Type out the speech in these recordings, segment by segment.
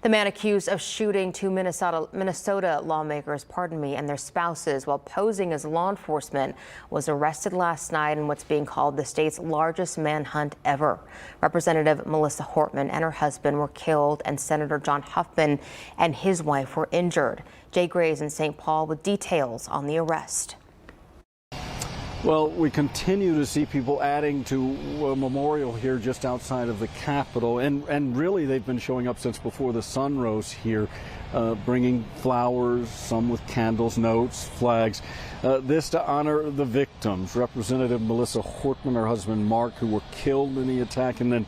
The man accused of shooting two Minnesota lawmakers, and their spouses while posing as law enforcement was arrested last night in what's being called the state's largest manhunt ever. Representative Melissa Hortman and her husband were killed, and Senator John Huffman and his wife were injured. Jay Gray's in St. Paul with details on the arrest. Well, we continue to see people adding to a memorial here just outside of the Capitol, and really they've been showing up since before the sun rose here, bringing flowers, some with candles, notes, flags. This to honor the victims. Representative Melissa Hortman, her husband Mark, who were killed in the attack, and then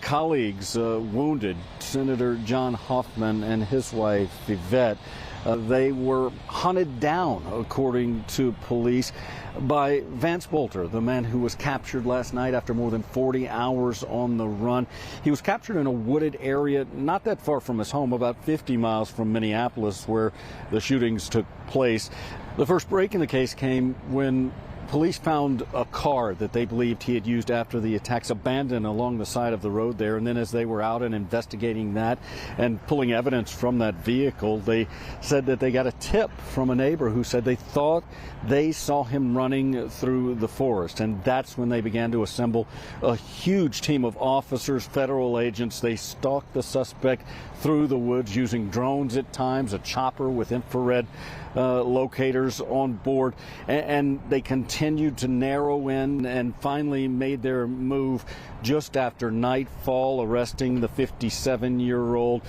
colleagues wounded, Senator John Huffman and his wife Yvette. They were hunted down, according to police, by Vance Bolter, the man who was captured last night after more than 40 hours on the run. He was captured in a wooded area not that far from his home, about 50 miles from Minneapolis, where the shootings took place. The first break in the case came when police found a car that they believed he had used after the attacks abandoned along the side of the road there. And then as they were out and investigating that and pulling evidence from that vehicle, they said that they got a tip from a neighbor who said they thought they saw him running through the forest. And that's when they began to assemble a huge team of officers, federal agents. They stalked the suspect through the woods using drones at times, a chopper with infrared locators on board, and they continued to narrow in and finally made their move just after nightfall, arresting the 57-year-old.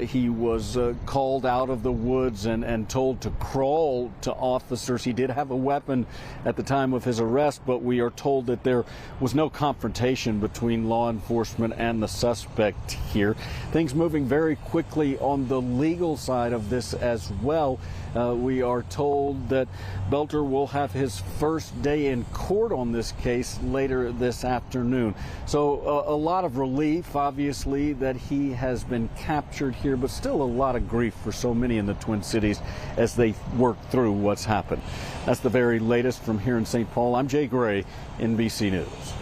He was called out of the woods and told to crawl to officers. He did have a weapon at the time of his arrest, but we are told that there was no confrontation between law enforcement and the suspect here. Things moving very quickly on the legal side of this as well. We are told that Bolter will have his first day in court on this case later this afternoon. So a lot of relief, obviously, that he has been captured here, but still a lot of grief for so many in the Twin Cities as they work through what's happened. That's the very latest from here in St. Paul. I'm Jay Gray, NBC News.